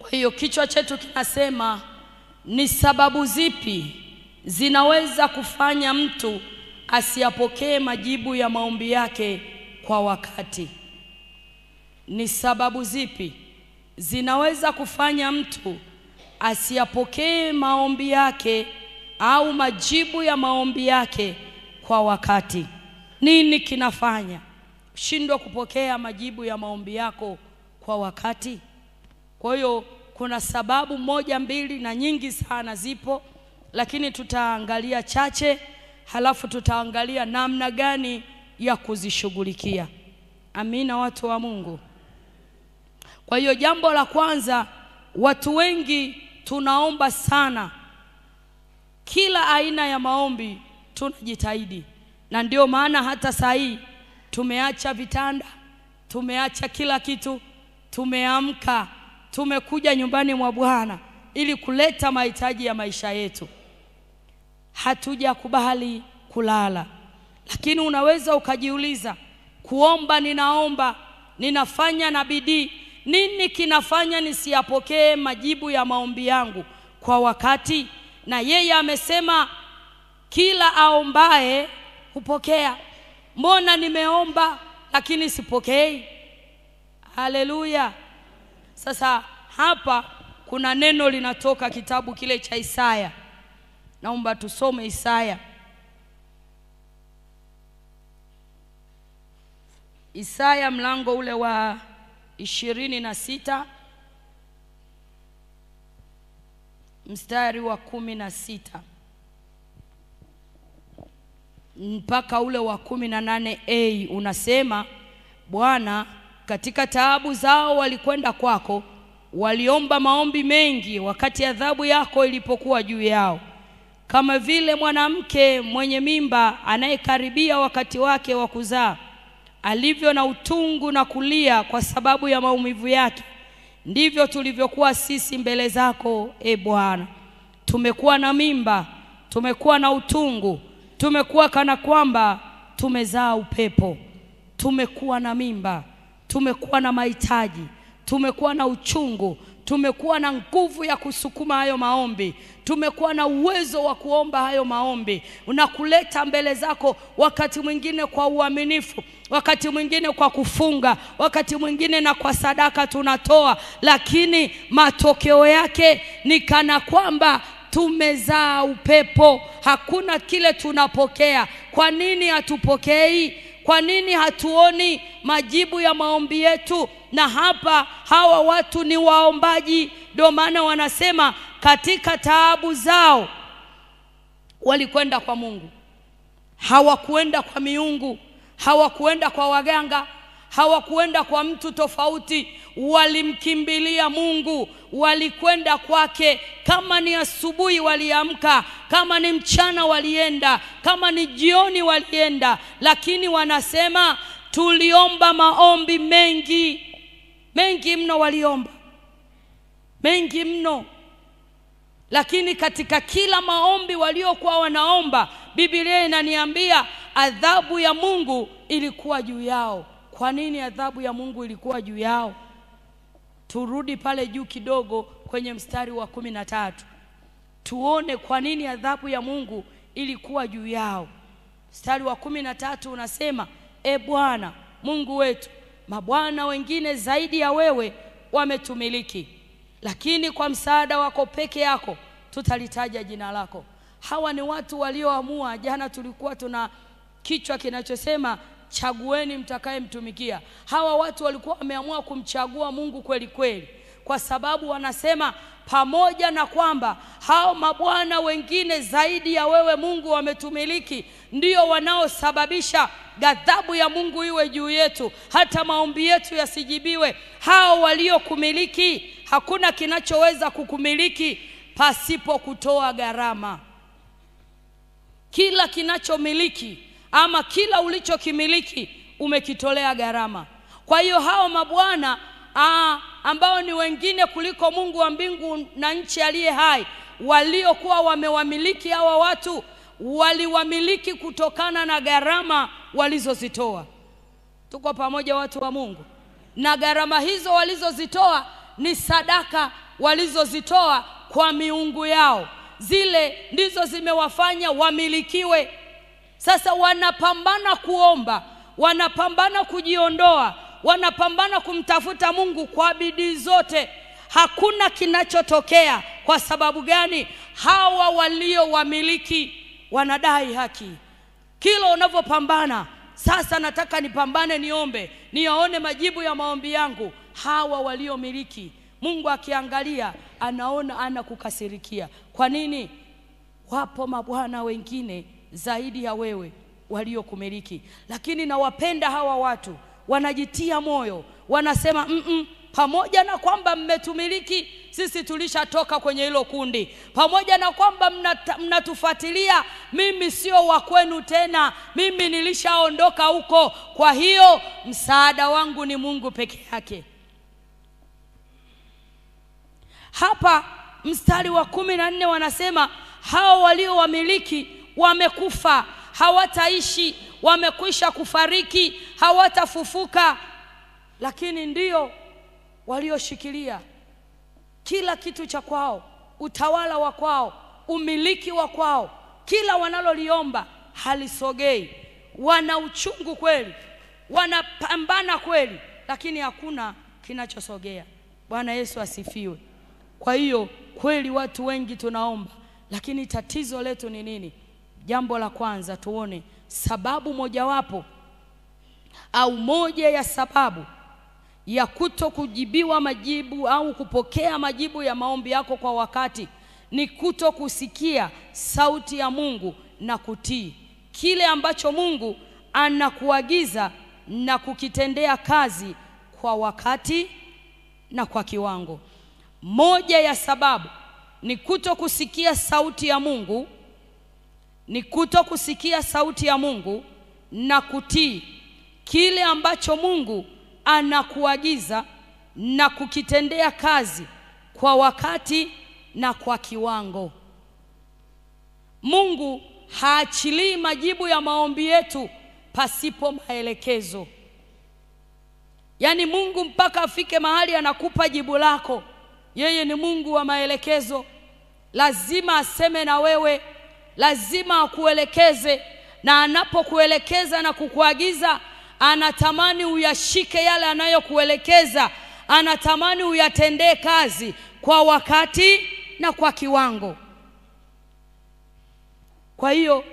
Kwa hiyo kichwa chetu kinasema ni sababu zipi zinaweza kufanya mtu asiyapokee majibu ya maombi yake kwa wakati. Ni sababu zipi zinaweza kufanya mtu asiyapokee maombi yake au majibu ya maombi yake kwa wakati? Nini kinafanya ushindwe kupokea majibu ya maombi yako kwa wakati? Kwa hiyo kuna sababu moja, mbili na nyingi sana zipo, lakini tutaangalia chache, halafu tutaangalia namna gani ya kuzishughulikia. Amina, watu wa Mungu. Kwa hiyo jambo la kwanza, watu wengi tunaomba sana. Kila aina ya maombi tunajitahidi. Na ndio maana hata saa hii tumeacha vitanda, tumeacha kila kitu, tumeamka, tumekuja nyumbani mwa Bwana ili kuleta mahitaji ya maisha yetu. Hatujakubali kulala. Lakini unaweza ukajiuliza, kuomba ninaomba, ninafanya na bidii, nini kinafanya nisiyapokee majibu ya maombi yangu kwa wakati? Na yeye amesema kila aombaye hupokea. Mbona nimeomba lakini sipokei? Haleluya. Sasa hapa kuna neno linatoka kitabu kile cha Isaya. Naomba tusome Isaya. Isaya mlango ule wa 26 mstari wa 16 mpaka ule wa 18a unasema, Bwana, katika taabu zao walikwenda kwako, waliomba maombi mengi wakati adhabu yako ilipokuwa juu yao. Kama vile mwanamke mwenye mimba anayekaribia wakati wake wa kuzaa, alivyo na utungu na kulia kwa sababu ya maumivu yake, ndivyo tulivyokuwa sisi mbele zako, e Bwana. Tumekuwa na mimba, tumekuwa na utungu, tumekuwa kana kwamba tumezaa upepo. Tumekuwa na mimba, tumekuwa na mahitaji, tumekuwa na uchungu, tumekuwa na nguvu ya kusukuma hayo maombi, tumekuwa na uwezo wa kuomba hayo maombi, unakuleta mbele zako, wakati mwingine kwa uaminifu, wakati mwingine kwa kufunga, wakati mwingine na kwa sadaka tunatoa, lakini matokeo yake ni kana kwamba tumezaa upepo. Hakuna kile tunapokea. Kwa nini hatupokei? Kwa nini hatuoni majibu ya maombi yetu? Na hapa hawa watu ni waombaji, ndio maana wanasema katika taabu zao walikwenda kwa Mungu. Hawakuenda kwa miungu, hawakuenda kwa waganga, hawakuenda kwa mtu tofauti. Walimkimbilia Mungu, walikwenda kwake. Kama ni asubuhi waliamka, kama ni mchana walienda, kama ni jioni walienda. Lakini wanasema tuliomba maombi mengi. Mengi mno waliomba, mengi mno. Lakini katika kila maombi waliokuwa wanaomba, Biblia inaniambia adhabu ya Mungu ilikuwa juu yao. Kwa nini adhabu ya Mungu ilikuwa juu yao? Turudi pale juu kidogo kwenye mstari wa 13. Tuone kwa nini adhabu ya Mungu ilikuwa juu yao. Mstari wa 13 unasema, e Bwana Mungu wetu, mabwana wengine zaidi ya wewe wametumiliki, lakini kwa msaada wako peke yako tutalitaja jina lako. Hawa ni watu walioamua. Jana tulikuwa tuna kichwa kinachosema chagueni mtakaye mtumikia. Hawa watu walikuwa wameamua kumchagua Mungu kweli kweli, kwa sababu wanasema pamoja na kwamba hao mabwana wengine zaidi ya wewe Mungu wametumiliki, ndio wanaosababisha ghadhabu ya Mungu iwe juu yetu, hata maombi yetu yasijibiwe. Hao waliokumiliki, hakuna kinachoweza kukumiliki pasipo kutoa gharama. Kila kinachomiliki ama kila ulichokimiliki umekitolea gharama. Kwa hiyo hao mabwana ambao ni wengine kuliko Mungu wa mbingu na nchi aliye hai, waliokuwa wamewamiliki hawa watu, waliwamiliki kutokana na gharama walizozitoa. Tuko pamoja watu wa Mungu? Na gharama hizo walizozitoa ni sadaka walizozitoa kwa miungu yao. Zile ndizo zimewafanya wamilikiwe. Sasa wanapambana kuomba, wanapambana kujiondoa, wanapambana kumtafuta Mungu kwa bidii zote. Hakuna kinachotokea. Kwa sababu gani? Hawa walio wamiliki wanadai haki. Kila unavyopambana, sasa nataka nipambane, niombe, niyaone majibu ya maombi yangu. Hawa walio miliki, Mungu akiangalia anaona anakukasirikia. Kwa nini? Wapo mabwana wengine zaidi ya wewe walio kumiliki. Lakini nawapenda hawa watu, wanajitia moyo, wanasema pamoja na kwamba mmetumiliki, sisi tulishatoka kwenye hilo kundi. Pamoja na kwamba mnatufuatilia, mimi sio wa kwenu tena, mimi nilishaondoka huko. Kwa hiyo msaada wangu ni Mungu peke yake. Hapa mstari wa 14 wanasema hao walio wamiliki wamekufa, hawataishi, wamekwisha kufariki, hawatafufuka. Lakini ndio walioshikilia kila kitu cha kwao, utawala wa kwao, umiliki wa kwao. Kila wanaloliomba halisogei. Wana uchungu kweli, wanapambana kweli, lakini hakuna kinachosogea. Bwana Yesu asifiwe. Kwa hiyo kweli watu wengi tunaomba, lakini tatizo letu ni nini? Jambo la kwanza tuone sababu mojawapo au moja ya sababu ya kuto kujibiwa majibu au kupokea majibu ya maombi yako kwa wakati ni kuto kusikia sauti ya Mungu na kutii kile ambacho Mungu anakuagiza na kukitendea kazi kwa wakati na kwa kiwango. Moja ya sababu ni kuto kusikia sauti ya Mungu, ni kuto kusikia sauti ya Mungu na kutii kile ambacho Mungu anakuagiza na kukitendea kazi kwa wakati na kwa kiwango. Mungu haachilii majibu ya maombi yetu pasipo maelekezo. Yaani Mungu mpaka afike mahali anakupa jibu lako, yeye ni Mungu wa maelekezo. Lazima aseme na wewe, lazima akuelekeze, na anapokuelekeza na kukuagiza, anatamani uyashike yale anayokuelekeza, anatamani uyatendee kazi kwa wakati na kwa kiwango. Kwa hiyo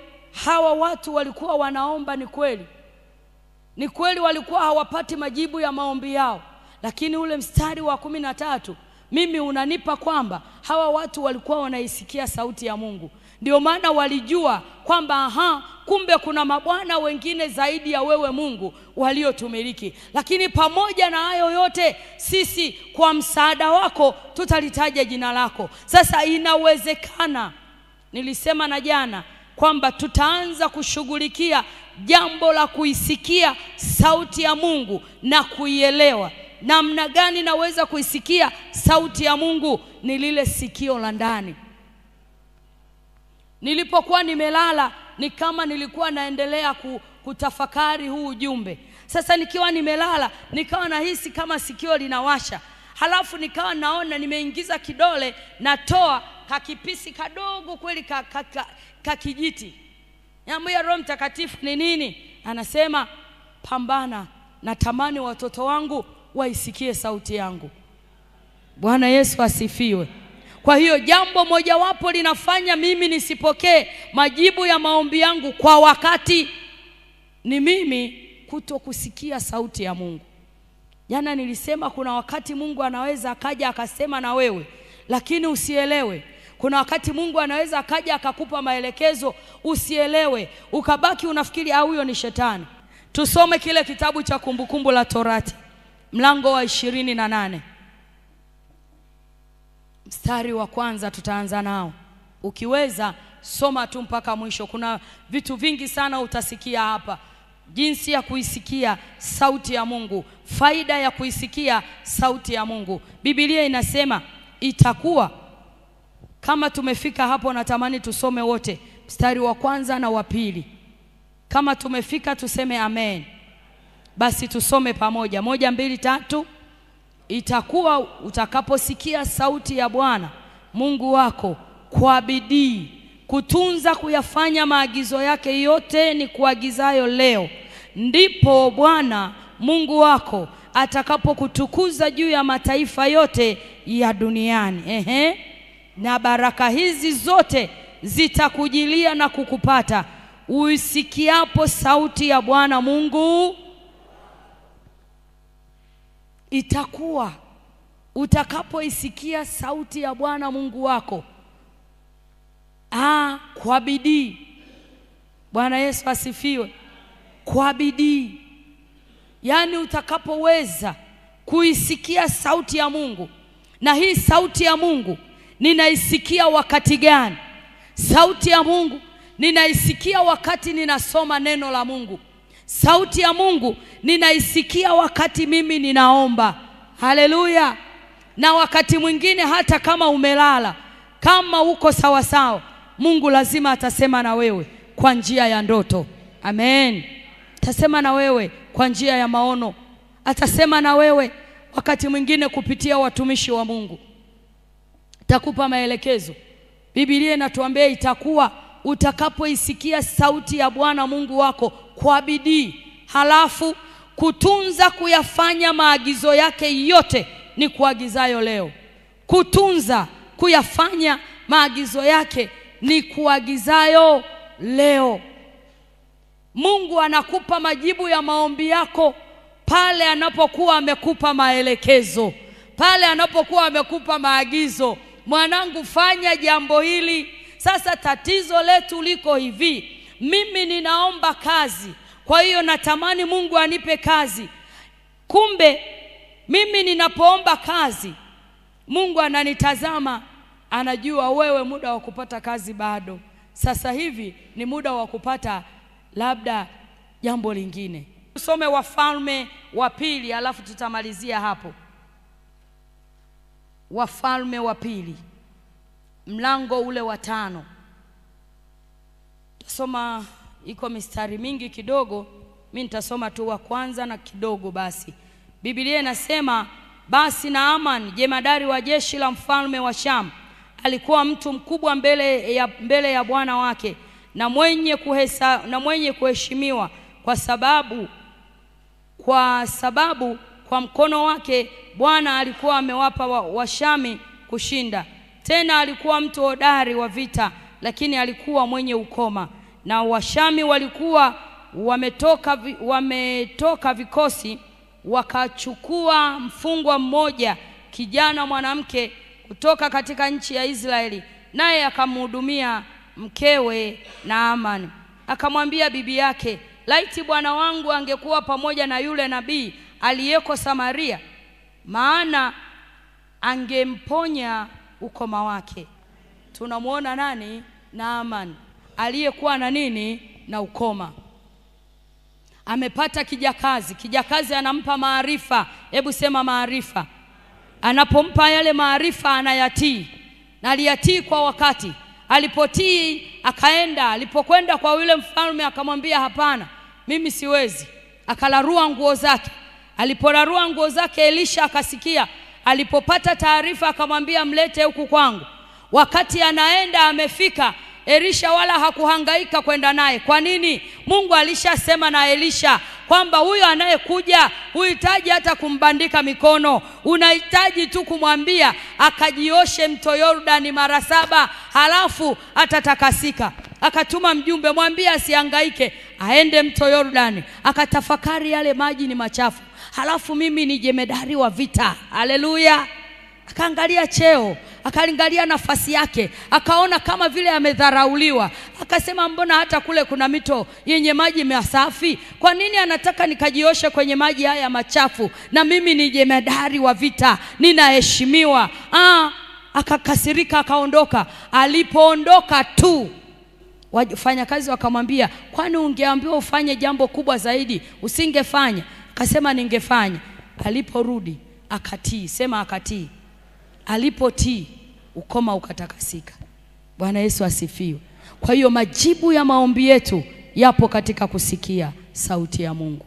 hawa watu walikuwa wanaomba, ni kweli, ni kweli walikuwa hawapati majibu ya maombi yao, lakini ule mstari wa 13 mimi unanipa kwamba hawa watu walikuwa wanaisikia sauti ya Mungu. Ndio maana walijua kwamba kumbe kuna mabwana wengine zaidi ya wewe Mungu waliotumiliki. Lakini pamoja na hayo yote, sisi kwa msaada wako tutalitaja jina lako. Sasa inawezekana, nilisema na jana kwamba tutaanza kushughulikia jambo la kuisikia sauti ya Mungu na kuielewa. Namna gani naweza kuisikia sauti ya Mungu? Ni lile sikio la ndani. Nilipokuwa nimelala, ni kama nilikuwa naendelea kutafakari huu ujumbe. Sasa nikiwa nimelala, nikawa nahisi kama sikio linawasha. Halafu nikawa naona nimeingiza kidole, natoa kakipisi kadogo kweli kakijiti. Niambia Roho Mtakatifu ni nini? Anasema pambana, natamani watoto wangu waisikie sauti yangu. Bwana Yesu asifiwe. Kwa hiyo jambo mojawapo linafanya mimi nisipokee majibu ya maombi yangu kwa wakati ni mimi kutokusikia sauti ya Mungu. Jana nilisema kuna wakati Mungu anaweza akaja akasema na wewe lakini usielewe. Kuna wakati Mungu anaweza akaja akakupa maelekezo usielewe, ukabaki unafikiri huyo ni shetani. Tusome kile kitabu cha Kumbukumbu la Torati mlango wa 28. Mstari wa kwanza tutaanza nao. Ukiweza soma tu mpaka mwisho. Kuna vitu vingi sana utasikia hapa. Jinsi ya kuisikia sauti ya Mungu, faida ya kuisikia sauti ya Mungu. Biblia inasema itakuwa kama tumefika hapo, natamani tusome wote mstari wa kwanza na wa pili. Kama tumefika tuseme amen. Basi tusome pamoja. 1, 2, 3. itakuwa utakaposikia sauti ya Bwana Mungu wako kwa bidii kutunza kuyafanya maagizo yake yote ni kuagizayo leo, ndipo Bwana Mungu wako atakapokutukuza juu ya mataifa yote ya duniani. Na baraka hizi zote zitakujilia na kukupata uisikiapo sauti ya Bwana Mungu. Itakuwa utakapoisikia sauti ya Bwana Mungu wako kwa bidii. Bwana Yesu asifiwe. Kwa bidii, yani utakapoweza kuisikia sauti ya Mungu. Na hii sauti ya Mungu ninaisikia wakati gani? Sauti ya Mungu ninaisikia wakati ninasoma neno la Mungu. Sauti ya Mungu ninaisikia wakati mimi ninaomba. Haleluya. Na wakati mwingine hata kama umelala, kama uko sawa sawa, Mungu lazima atasema na wewe kwa njia ya ndoto. Amen. Atasema na wewe kwa njia ya maono. Atasema na wewe wakati mwingine kupitia watumishi wa Mungu. Takupa maelekezo. Biblia inatuambia itakuwa utakapoisikia sauti ya Bwana Mungu wako kwa bidii, halafu kutunza kuyafanya maagizo yake yote ni kuagizayo leo. Kutunza kuyafanya maagizo yake ni kuagizayo leo. Mungu anakupa majibu ya maombi yako pale anapokuwa amekupa maelekezo, pale anapokuwa amekupa maagizo. Mwanangu, fanya jambo hili. Sasa tatizo letu liko hivi, mimi ninaomba kazi, kwa hiyo natamani Mungu anipe kazi. Kumbe mimi ninapoomba kazi, Mungu ananitazama, anajua wewe muda wa kupata kazi bado. Sasa hivi ni muda wa kupata labda jambo lingine. Tusome Wafalme wa Pili alafu tutamalizia hapo. Wafalme wa Pili mlango ule wa 5. Tusoma, iko mistari mingi kidogo, mimi nitasoma tu wa kwanza na kidogo basi. Biblia inasema, basi Naaman jemadari wa jeshi la mfalme wa Sham alikuwa mtu mkubwa mbele ya bwana wake na mwenye kuheshimiwa kwa sababu kwa mkono wake Bwana alikuwa amewapa Washami kushinda. Tena alikuwa mtu hodari wa vita, lakini alikuwa mwenye ukoma. Na Washami walikuwa wametoka vikosi, wakachukua mfungwa mmoja, kijana mwanamke kutoka katika nchi ya Israeli, naye akamhudumia mkewe Naamani. Akamwambia bibi yake, laiti bwana wangu angekuwa pamoja na yule nabii aliyeko Samaria, maana angemponya ukoma wake. Tunamuona nani? Naaman, aliyekuwa na nini? Na ukoma. Amepata kijakazi. Kijakazi anampa maarifa. Hebu sema maarifa. Anapompa yale maarifa anayatii. Na aliyatii kwa wakati. Alipotii akaenda. Alipokwenda kwa yule mfalme akamwambia, hapana, mimi siwezi. Akalarua nguo zake. Alipolarua nguo zake Elisha akasikia. Alipopata taarifa akamwambia, mlete huku kwangu. Wakati anaenda amefika, Elisha wala hakuhangaika kwenda naye. Kwa nini? Mungu alishasema na Elisha kwamba huyo anayekuja huhitaji hata kumbandika mikono, unahitaji tu kumwambia akajioshe mto Yordani mara 7, halafu atatakasika. Akatuma mjumbe, mwambie asihangaike, aende mto Yordani akatafakari yale maji ni machafu, halafu mimi ni jemedari wa vita. Haleluya. Akaangalia cheo, akaangalia nafasi yake, akaona kama vile amedharauliwa. Akasema, mbona hata kule kuna mito yenye maji masafi, kwa nini anataka nikajioshe kwenye maji haya machafu? Na mimi ni jemedari wa vita, ninaheshimiwa. Akakasirika akaondoka. Alipoondoka tu, wafanyakazi wakamwambia, kwani ungeambiwa ufanye jambo kubwa zaidi usingefanya? Akasema, ningefanya. Aliporudi akatii. Sema akatii. Alipotii ukoma ukatakasika. Bwana Yesu asifiwe. Kwa hiyo majibu ya maombi yetu yapo katika kusikia sauti ya Mungu.